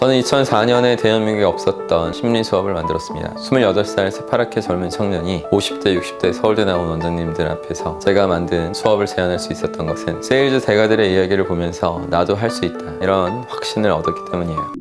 저는 2004년에 대한민국에 없었던 심리 수업을 만들었습니다. 28살 새파랗게 젊은 청년이 50대, 60대 서울대 나온 원장님들 앞에서 제가 만든 수업을 제안할 수 있었던 것은 세일즈 대가들의 이야기를 보면서 나도 할 수 있다, 이런 확신을 얻었기 때문이에요.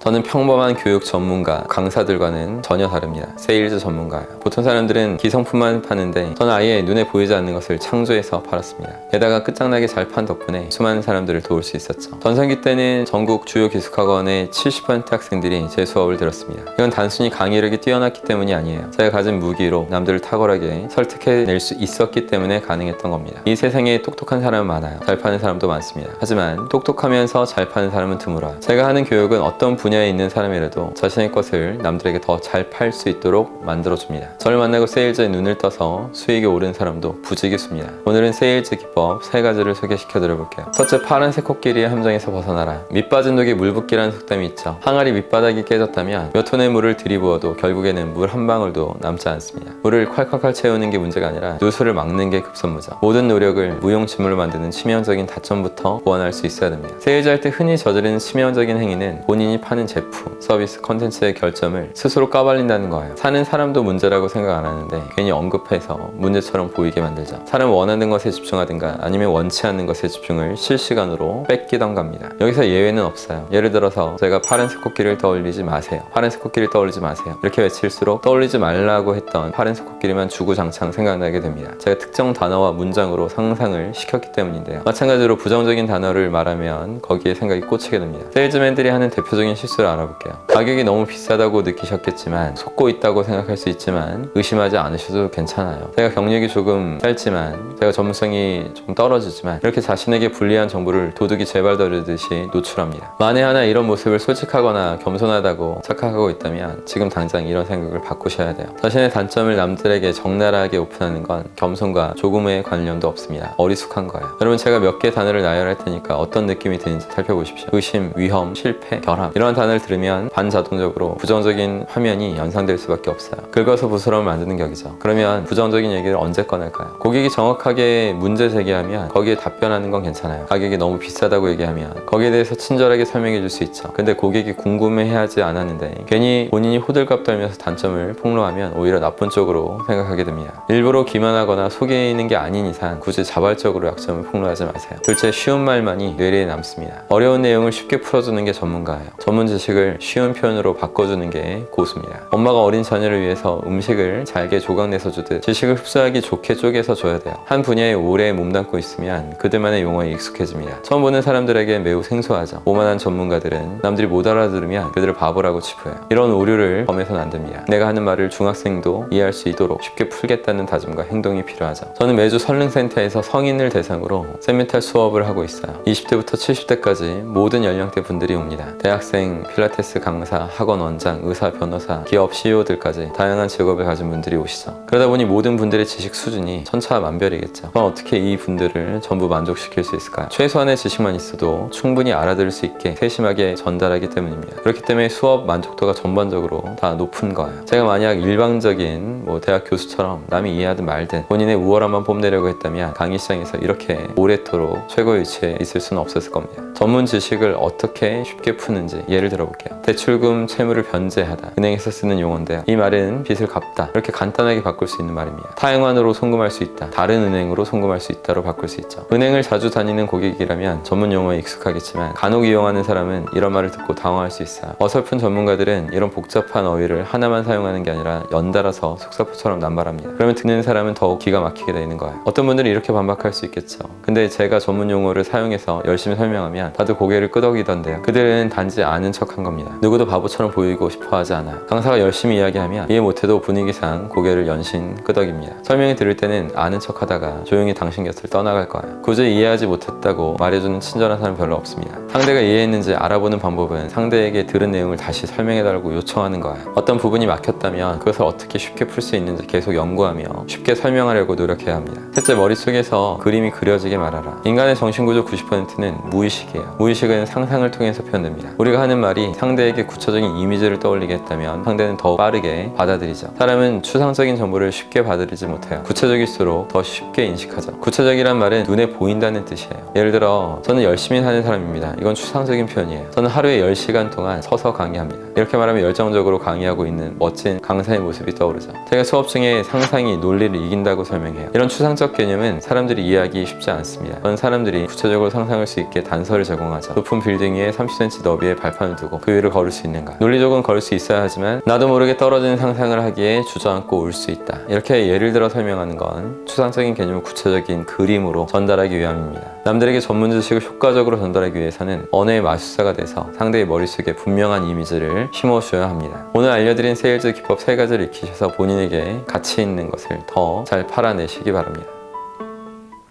저는 평범한 교육 전문가, 강사들과는 전혀 다릅니다. 세일즈 전문가예요. 보통 사람들은 기성품만 파는데 저는 아예 눈에 보이지 않는 것을 창조해서 팔았습니다. 게다가 끝장나게 잘 판 덕분에 수많은 사람들을 도울 수 있었죠. 전성기 때는 전국 주요 기숙학원의 70% 학생들이 제 수업을 들었습니다. 이건 단순히 강의력이 뛰어났기 때문이 아니에요. 제가 가진 무기로 남들을 탁월하게 설득해낼 수 있었기 때문에 가능했던 겁니다. 이 세상에 똑똑한 사람은 많아요. 잘 파는 사람도 많습니다. 하지만 똑똑하면서 잘 파는 사람은 드물어요. 제가 하는 교육은 어떤 분야에 있는 사람이라도 자신의 것을 남들에게 더 잘 팔 수 있도록 만들어줍니다. 저를 만나고 세일즈에 눈을 떠서 수익이 오른 사람도 부지기수입니다. 오늘은 세일즈 기법 3가지를 소개시켜 드려볼게요. 첫째, 파란색 코끼리의 함정에서 벗어나라. 밑 빠진 독에 물 붓기라는 속담이 있죠. 항아리 밑바닥이 깨졌다면 몇 톤의 물을 들이부어도 결국에는 물 한 방울도 남지 않습니다. 물을 콸콸콸 채우는 게 문제가 아니라 누수를 막는 게 급선무죠. 모든 노력을 무용지물로 만드는 치명적인 다점부터 보완할 수 있어야 됩니다. 세일즈 할 때 흔히 저지르는 치명적인 행위는 본인이 파는 제품, 서비스, 컨텐츠의 결점을 스스로 까발린다는 거예요. 사는 사람도 문제라고 생각 안 하는데 괜히 언급해서 문제처럼 보이게 만들죠. 사람 원하는 것에 집중하든가 아니면 원치 않는 것에 집중을 실시간으로 뺏기던가 합니다. 여기서 예외는 없어요. 예를 들어서 제가 파란색 코끼리를 떠올리지 마세요, 파란색 코끼리를 떠올리지 마세요, 이렇게 외칠수록 떠올리지 말라고 했던 파란색 코끼리만 주구장창 생각나게 됩니다. 제가 특정 단어와 문장으로 상상을 시켰기 때문인데요. 마찬가지로 부정적인 단어를 말하면 거기에 생각이 꽂히게 됩니다. 세일즈맨들이 하는 대표적인 실수를 알아볼게요. 가격이 너무 비싸다고 느끼셨겠지만, 속고 있다고 생각할 수 있지만 의심하지 않으셔도 괜찮아요. 제가 경력이 조금 짧지만, 제가 전문성이 좀 떨어지지만 이렇게 자신에게 불리한 정보를 도둑이 재발더르듯이 노출합니다. 만에 하나 이런 모습을 솔직하거나 겸손하다고 착각하고 있다면 지금 당장 이런 생각을 바꾸셔야 돼요. 자신의 단점을 남들에게 적나라하게 오픈하는 건 겸손과 조금의 관련도 없습니다. 어리숙한 거예요. 여러분, 제가 몇 개 단어를 나열할 테니까 어떤 느낌이 드는지 살펴보십시오. 의심, 위험, 실패, 결함, 이런 단어를 들으면 반자동적으로 부정적인 화면이 연상될 수밖에 없어요. 긁어서 부스럼을 만드는 격이죠. 그러면 부정적인 얘기를 언제 꺼낼까요? 고객이 정확하게 문제 제기하면 거기에 답변하는 건 괜찮아요. 가격이 너무 비싸다고 얘기하면 거기에 대해서 친절하게 설명해 줄 수 있죠. 근데 고객이 궁금해하지 않았는데 괜히 본인이 호들갑 떨면서 단점을 폭로하면 오히려 나쁜 쪽으로 생각하게 됩니다. 일부러 기만하거나 속이는 게 아닌 이상 굳이 자발적으로 약점을 폭로하지 마세요. 둘째, 쉬운 말만이 뇌리에 남습니다. 어려운 내용을 쉽게 풀어주는 게 전문가예요. 전문 지식을 쉬운 표현으로 바꿔주는 게 고수입니다. 엄마가 어린 자녀를 위해서 음식을 잘게 조각내서 주듯 지식을 흡수하기 좋게 쪼개서 줘야 돼요. 한 분야에 오래 몸담고 있으면 그들만의 용어에 익숙해집니다. 처음 보는 사람들에게 매우 생소하죠. 오만한 전문가들은 남들이 못 알아들으면 그들을 바보라고 치부해요. 이런 오류를 범해서는 안 됩니다. 내가 하는 말을 중학생도 이해할 수 있도록 쉽게 풀겠다는 다짐과 행동이 필요하죠. 저는 매주 설릉센터에서 성인을 대상으로 세미탈 수업을 하고 있어요. 20대부터 70대까지 모든 연령대 분들이 옵니다. 대학생, 필라테스 강사, 학원 원장, 의사, 변호사, 기업 CEO들까지 다양한 직업을 가진 분들이 오시죠. 그러다 보니 모든 분들의 지식 수준이 천차만별이겠죠. 그럼 어떻게 이 분들을 전부 만족시킬 수 있을까요? 최소한의 지식만 있어도 충분히 알아들을 수 있게 세심하게 전달하기 때문입니다. 그렇기 때문에 수업 만족도가 전반적으로 다 높은 거예요. 제가 만약 일방적인 대학 교수처럼 남이 이해하든 말든 본인의 우월함만 뽐내려고 했다면 강의 시장에서 이렇게 오래도록 최고의 위치에 있을 수는 없었을 겁니다. 전문 지식을 어떻게 쉽게 푸는지 예를 들어볼게요. 대출금 채무를 변제하다, 은행에서 쓰는 용어인데요. 이 말은 빚을 갚다, 이렇게 간단하게 바꿀 수 있는 말입니다. 타행환으로 송금할 수 있다, 다른 은행으로 송금할 수 있다로 바꿀 수 있죠. 은행을 자주 다니는 고객이라면 전문 용어에 익숙하겠지만 간혹 이용하는 사람은 이런 말을 듣고 당황할 수 있어요. 어설픈 전문가들은 이런 복잡한 어휘를 하나만 사용하는 게 아니라 연달아서 속사포처럼 남발합니다. 그러면 듣는 사람은 더욱 기가 막히게 되는 거예요. 어떤 분들은 이렇게 반박할 수 있겠죠. 근데 제가 전문 용어를 사용해서 열심히 설명하면 다들 고개를 끄덕이던데요. 그들은 단지 아는 척한 겁니다. 누구도 바보처럼 보이고 싶어 하지 않아요. 강사가 열심히 이야기하면 이해 못해도 분위기상 고개를 연신 끄덕입니다. 설명이 들을 때는 아는 척 하다가 조용히 당신 곁을 떠나갈 거예요. 도저히 이해하지 못했다고 말해주는 친절한 사람 별로 없습니다. 상대가 이해했는지 알아보는 방법은 상대에게 들은 내용을 다시 설명해달라고 요청하는 거예요. 어떤 부분이 막혔다면 그것을 어떻게 쉽게 풀 수 있는지 계속 연구하며 쉽게 설명하려고 노력해야 합니다. 셋째, 머릿속에서 그림이 그려지게 말하라. 인간의 정신구조 90%는 무의식이에요. 무의식은 상상을 통해서 표현됩니다. 우리가 하는 말 말이 상대에게 구체적인 이미지를 떠올리게 했다면 상대는 더 빠르게 받아들이죠. 사람은 추상적인 정보를 쉽게 받아들이지 못해요. 구체적일수록 더 쉽게 인식하죠. 구체적이란 말은 눈에 보인다는 뜻이에요. 예를 들어 저는 열심히 사는 사람입니다. 이건 추상적인 표현이에요. 저는 하루에 10시간 동안 서서 강의합니다. 이렇게 말하면 열정적으로 강의하고 있는 멋진 강사의 모습이 떠오르죠. 제가 수업 중에 상상이 논리를 이긴다고 설명해요. 이런 추상적 개념은 사람들이 이해하기 쉽지 않습니다. 그런 사람들이 구체적으로 상상할 수 있게 단서를 제공하죠. 높은 빌딩 위에 30cm 너비의 발판을 두고 그 위를 걸을 수 있는가? 논리적으로 걸을 수 있어야 하지만 나도 모르게 떨어지는 상상을 하기에 주저앉고 올 수 있다. 이렇게 예를 들어 설명하는 건 추상적인 개념을 구체적인 그림으로 전달하기 위함입니다. 남들에게 전문 지식을 효과적으로 전달하기 위해서는 언어의 마술사가 돼서 상대의 머릿속에 분명한 이미지를 심어줘야 합니다. 오늘 알려드린 세일즈 기법 3가지를 익히셔서 본인에게 가치 있는 것을 더 잘 팔아내시기 바랍니다.